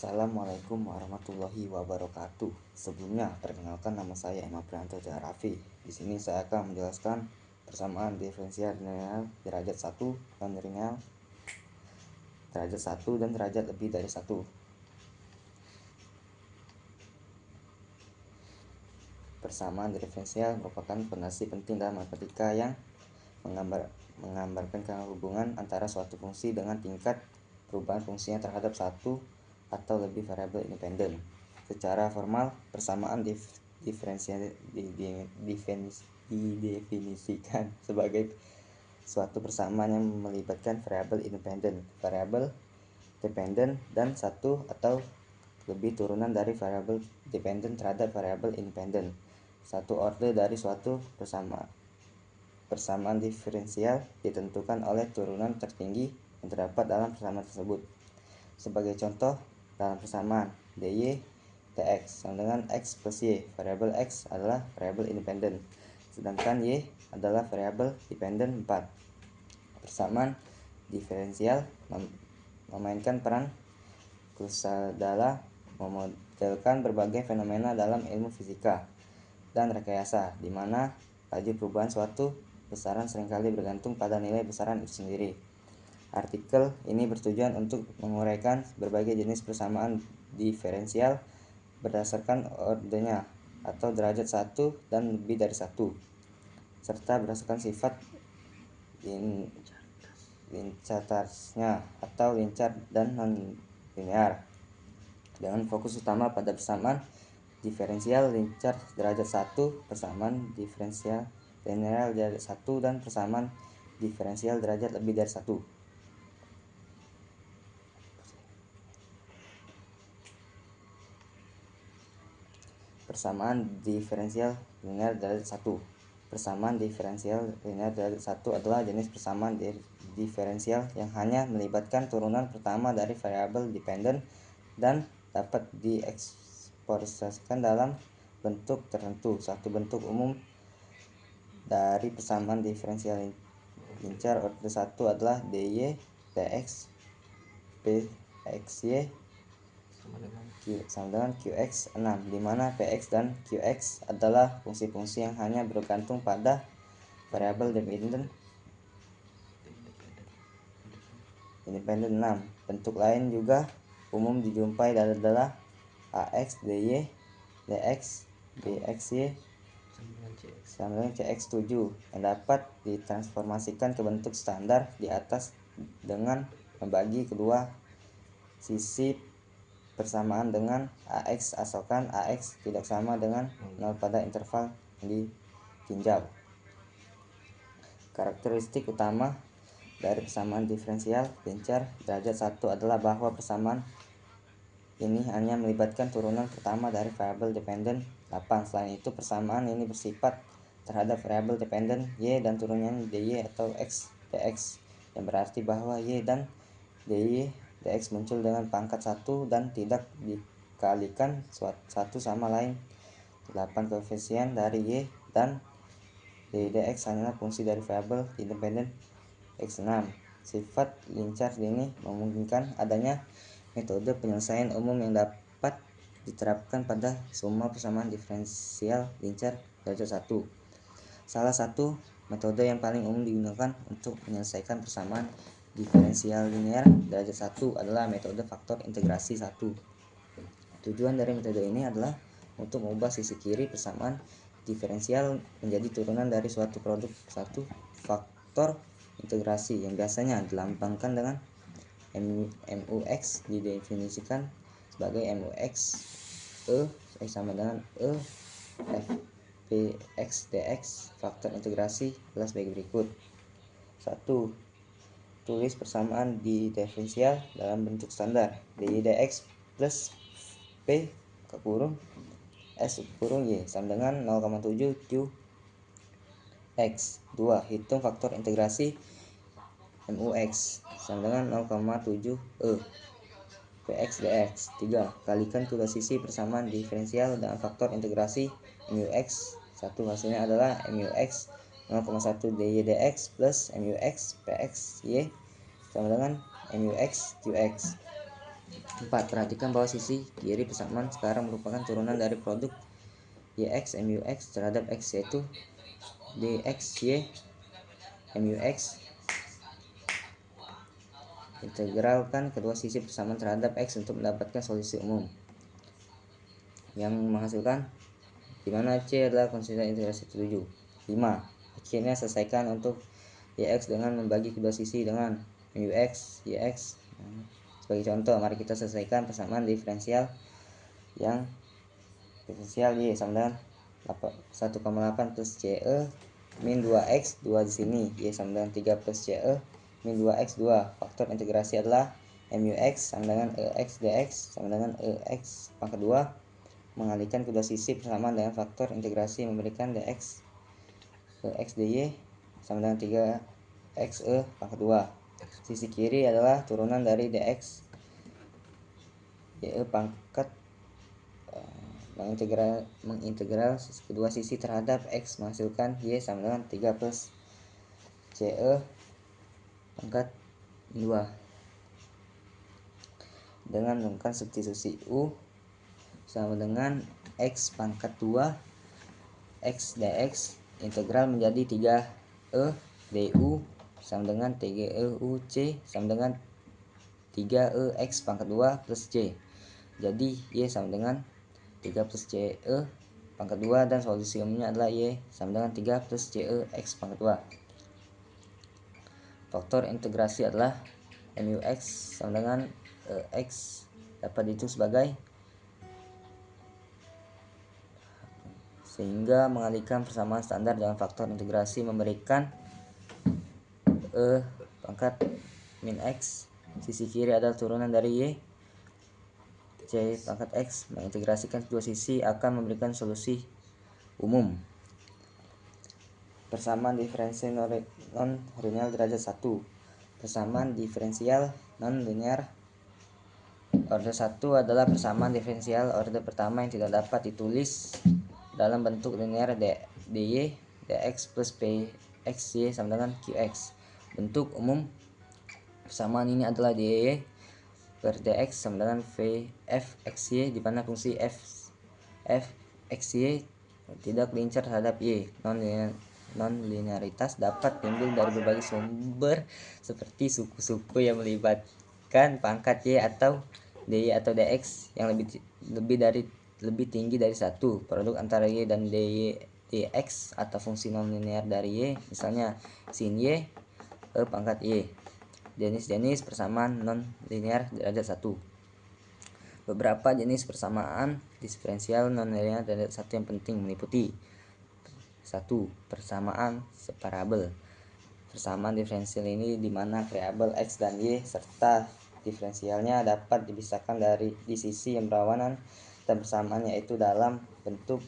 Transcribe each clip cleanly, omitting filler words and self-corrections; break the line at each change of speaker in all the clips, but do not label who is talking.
Assalamualaikum warahmatullahi wabarakatuh. Sebelumnya, perkenalkan nama saya Emma Prianto Jarafi. Di sini saya akan menjelaskan persamaan diferensial linear derajat 1 dan linear derajat 1 dan derajat lebih dari 1. Persamaan diferensial merupakan fondasi penting dalam matematika yang menggambarkan hubungan antara suatu fungsi dengan tingkat perubahan fungsinya terhadap satu atau lebih variabel independen. Secara formal, persamaan diferensial didefinisikan sebagai suatu persamaan yang melibatkan variabel independen, variabel dependen, dan satu atau lebih turunan dari variabel dependen terhadap variabel independen. Satu orde dari suatu persamaan. Persamaan diferensial ditentukan oleh turunan tertinggi yang terdapat dalam persamaan tersebut. Sebagai contoh, dalam persamaan dy dx sama dengan x plus y, variabel x adalah variabel independen, sedangkan y adalah variabel dependen 4. Persamaan diferensial memainkan peran krusial dalam memodelkan berbagai fenomena dalam ilmu fisika dan rekayasa, di mana laju perubahan suatu besaran seringkali bergantung pada nilai besaran itu sendiri. Artikel ini bertujuan untuk menguraikan berbagai jenis persamaan diferensial berdasarkan ordenya atau derajat 1 dan lebih dari 1, serta berdasarkan sifat lincartasnya atau linear dan non-linear, dengan fokus utama pada persamaan diferensial linear derajat 1, persamaan diferensial linear derajat 1, dan persamaan diferensial derajat lebih dari 1. Persamaan diferensial linear derajat 1. Persamaan diferensial linear derajat 1 adalah jenis persamaan diferensial yang hanya melibatkan turunan pertama dari variabel dependen dan dapat diekspresikan dalam bentuk tertentu. Satu bentuk umum dari persamaan diferensial linear orde 1 adalah dy dx pxy sama dengan qx 6, di mana px dan qx adalah fungsi-fungsi yang hanya bergantung pada variabel dependen independen 6. Bentuk lain juga umum dijumpai adalah ax dy dx bxy sama dengan cx7 yang dapat ditransformasikan ke bentuk standar di atas dengan membagi kedua sisi persamaan dengan ax asalkan ax tidak sama dengan 0 pada interval yang ditinjau. Karakteristik utama dari persamaan diferensial linear derajat 1 adalah bahwa persamaan ini hanya melibatkan turunan pertama dari variabel dependen 8. Selain itu, persamaan ini bersifat terhadap variabel dependen y dan turunannya dy atau x dx, yang berarti bahwa y dan dy dx muncul dengan pangkat 1 dan tidak dikalikan satu sama lain. 8 koefisien dari y dan dy dx hanyalah fungsi dari variabel independen x6. Sifat linear ini memungkinkan adanya metode penyelesaian umum yang dapat diterapkan pada semua persamaan diferensial linear derajat 1. Salah satu metode yang paling umum digunakan untuk menyelesaikan persamaan diferensial linear derajat 1 adalah metode faktor integrasi 1. Tujuan dari metode ini adalah untuk mengubah sisi kiri persamaan diferensial menjadi turunan dari suatu produk satu faktor integrasi yang biasanya dilambangkan dengan MUX, didefinisikan sebagai MUX E sama dengan E F Px dx. Faktor integrasi adalah sebagai berikut. 1. Tulis persamaan diferensial dalam bentuk standar dy dx plus p kurung s kurung y sama dengan 0,7 q x. 2. Hitung faktor integrasi MUX sama dengan 0,7 e px dx. 3. Kalikan kedua sisi persamaan diferensial dengan faktor integrasi MUX. 1. Hasilnya adalah MUX 0,1 dy dx plus MUX px y sama dengan MUX qx. 4. Perhatikan bahwa sisi kiri persamaan sekarang merupakan turunan dari produk YX MUX terhadap X, yaitu DXY MUX. Integralkan kedua sisi persamaan terhadap X untuk mendapatkan solusi umum yang menghasilkan dimana C adalah konsisten integrasi 7. 5. Akhirnya selesaikan untuk YX dengan membagi kedua sisi dengan MUX YX. Sebagai contoh, mari kita selesaikan persamaan diferensial yang diferensial Y sama dengan 1,8 plus CE min 2X 2 di sini, Y sama dengan 3 plus CE min 2X 2. Faktor integrasi adalah MUX sama dengan EX DX sama dengan EX pangkat 2. Mengalihkan kedua sisi persamaan dengan faktor integrasi memberikan DX EX DY sama dengan 3XE pangkat 2. Sisi kiri adalah turunan dari DX YE pangkat mengintegral kedua sisi terhadap X menghasilkan Y sama dengan 3 plus CE pangkat 2. Dengan menggunakan substitusi U sama dengan X pangkat 2 X dx, integral menjadi 3E du sama dengan 3EU C sama dengan 3E X pangkat 2 plus C. Jadi Y sama dengan 3 plus CE pangkat 2 dan solusi umumnya adalah Y sama dengan 3 plus CE X pangkat 2. Faktor integrasi adalah MUX sama dengan X dapat dihitung sebagai, sehingga mengalihkan persamaan standar dengan faktor integrasi memberikan E pangkat min X. Sisi kiri adalah turunan dari Y C pangkat X. Mengintegrasikan kedua sisi akan memberikan solusi umum. Persamaan diferensial non-linear derajat 1. Persamaan diferensial non-linear order 1 adalah persamaan diferensial order pertama yang tidak dapat ditulis dalam bentuk linear dy dx plus pxy sama dengan qx. Bentuk umum persamaan ini adalah dy per dx sama dengan fxy, di mana fungsi fxy tidak linear terhadap y. Non-linearitas dapat timbul dari berbagai sumber seperti suku-suku yang melibatkan pangkat y atau dy atau dx yang lebih tinggi dari 1, produk antara y dan dx atau fungsi non-linear dari y, misalnya sin y pangkat y. Jenis-jenis persamaan non-linear derajat 1. Beberapa jenis persamaan diferensial non-linear derajat 1 yang penting meliputi: 1. Persamaan separabel. Persamaan diferensial ini di mana variabel x dan y serta diferensialnya dapat dipisahkan di sisi yang berlawanan dan bersamaan, yaitu dalam bentuk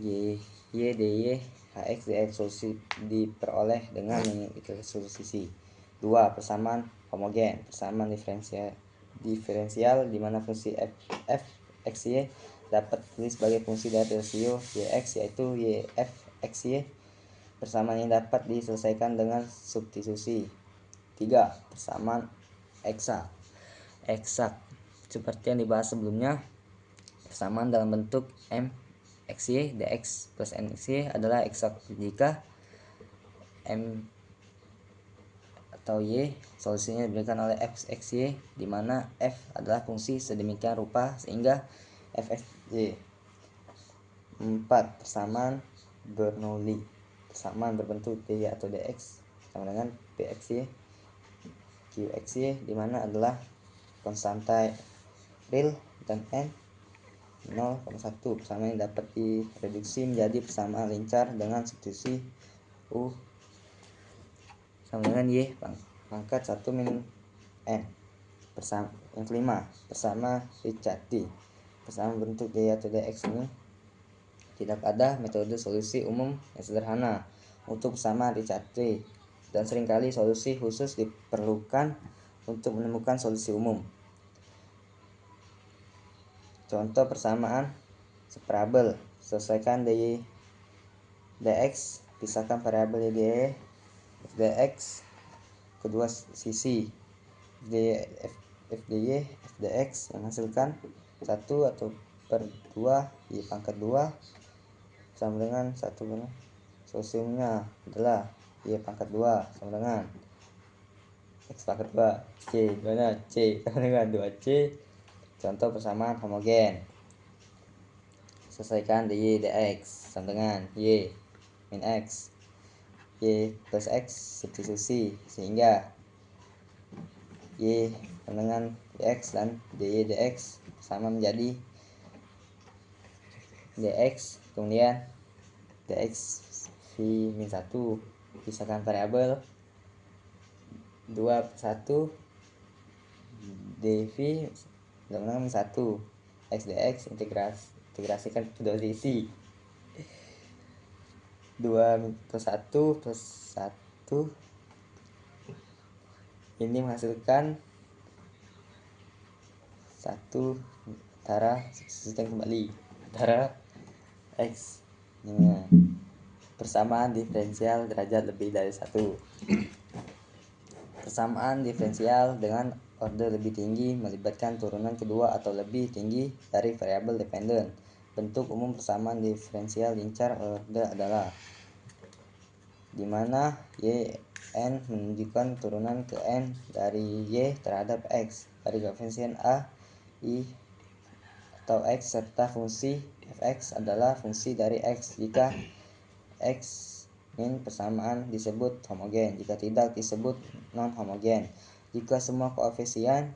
y dy hx dx. Solusi diperoleh dengan mengikuti sisi. 2. Persamaan homogen. Persamaan diferensial di mana fungsi f x y dapat ditulis sebagai fungsi dari rasio yx, yaitu y f x y. Persamaan ini dapat diselesaikan dengan substitusi. 3. Persamaan eksak. Seperti yang dibahas sebelumnya, persamaan dalam bentuk m xy dx plus nxy adalah eksak jika m atau y solusinya diberikan oleh f xy, di mana f adalah fungsi sedemikian rupa sehingga f xy. 4. Persamaan Bernoulli. Persamaan berbentuk dy atau dx sama dengan pxy qxy, di mana adalah konstanta real dan n 0,1. Persamaan yang dapat direduksi menjadi persamaan linear dengan substitusi u sama dengan y pangkat 1 min n. Yang kelima, persamaan Ricciardi. Persamaan bentuk dy atau dx ini tidak ada metode solusi umum yang sederhana untuk persamaan Ricciardi, dan seringkali solusi khusus diperlukan untuk menemukan solusi umum. Contoh persamaan separabel: selesaikan dy dx, pisahkan variabel dy dx kedua sisi. f dy f dx yang menghasilkan 1 atau per 2 y pangkat 2 sama dengan 1 benar. Solusi umumnya adalah y pangkat 2 sama dengan x pangkat 2 c mana c sama dengan 2c. Contoh persamaan homogen. Selesaikan dy dx sama dengan y min x, y plus x substitusi sehingga y dengan dx dan dy dx sama menjadi dx, kemudian dx v min 1, pisahkan variabel 2/1 dv dengan min 1 x dx integrasikan kedua sisi 2/1 plus 1 ini menghasilkan 1 antara substitusikan kembali antara x ini persamaan diferensial derajat lebih dari 1. Persamaan diferensial dengan order lebih tinggi melibatkan turunan kedua atau lebih tinggi dari variabel dependen. Bentuk umum persamaan diferensial linear order adalah di mana y n menunjukkan turunan ke n dari y terhadap x dari koefisien a, i, atau x serta fungsi fx adalah fungsi dari x jika x min persamaan disebut homogen, jika tidak disebut non homogen. Jika semua koefisien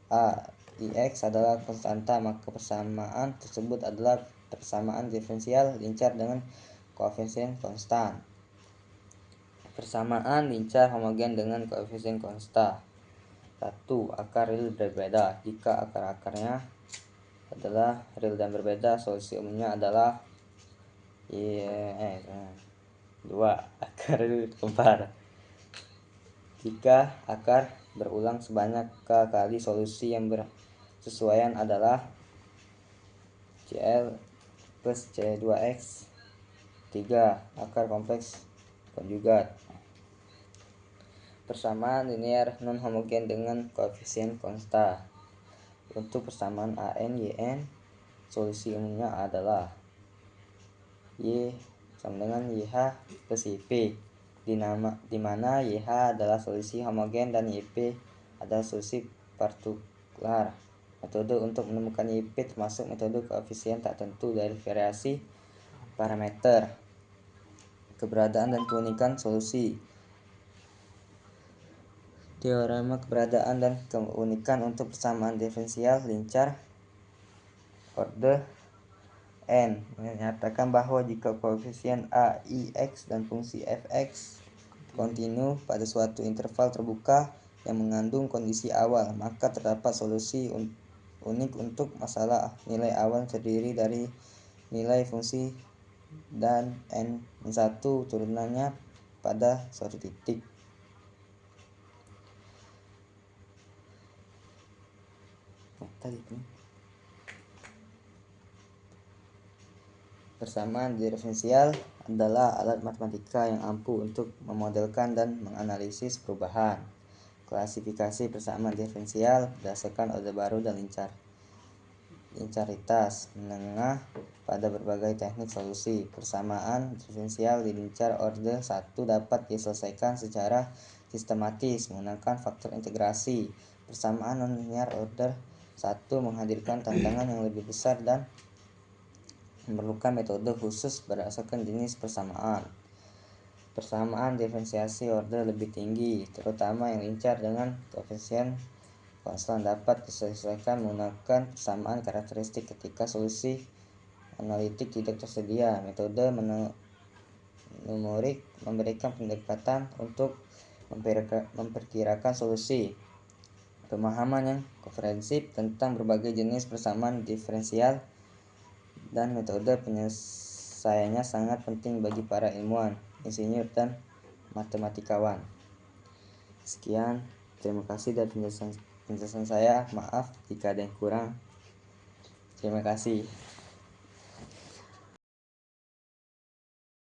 a, i, x adalah konstanta, maka persamaan tersebut adalah persamaan diferensial linear dengan koefisien konstan. Persamaan linear homogen dengan koefisien konstan. 1. Akar real berbeda. Jika akar-akarnya adalah real dan berbeda, solusi umumnya adalah 2. Akar real kembar. Jika akar berulang sebanyak k kali, solusi yang bersesuaian adalah cl plus c2x. 3. Akar kompleks konjugat. Persamaan linear non homogen dengan koefisien konstan. Untuk persamaan an yn, solusi umumnya adalah y sama dengan yh plus yp, di mana yh adalah solusi homogen dan yp adalah solusi partikular. Metode untuk menemukan yp termasuk metode koefisien tak tentu dari variasi parameter. Keberadaan dan keunikan solusi. Teorema keberadaan dan keunikan untuk persamaan diferensial linear order n menyatakan bahwa jika koefisien a, i, x dan fungsi fx kontinu pada suatu interval terbuka yang mengandung kondisi awal, maka terdapat solusi unik untuk masalah nilai awal terdiri dari nilai fungsi dan n-1 turunannya pada suatu titik. Persamaan diferensial adalah alat matematika yang ampuh untuk memodelkan dan menganalisis perubahan klasifikasi persamaan diferensial berdasarkan orde baru dan linearitas menengah pada berbagai teknik solusi. Persamaan diferensial di linear order 1 dapat diselesaikan secara sistematis menggunakan faktor integrasi. Persamaan non-linear order 1 menghadirkan tantangan yang lebih besar dan memerlukan metode khusus berdasarkan jenis persamaan. Persamaan diferensiasi order lebih tinggi, terutama yang linear dengan koefisien konstan, dapat diselesaikan menggunakan persamaan karakteristik ketika solusi analitik tidak tersedia. Metode numerik memberikan pendekatan untuk memperkirakan solusi. Pemahaman yang komprehensif tentang berbagai jenis persamaan diferensial dan metode penyelesaiannya sangat penting bagi para ilmuwan, insinyur, dan matematikawan. Sekian, terima kasih dari penjelasan saya. Maaf jika ada yang kurang. Terima kasih.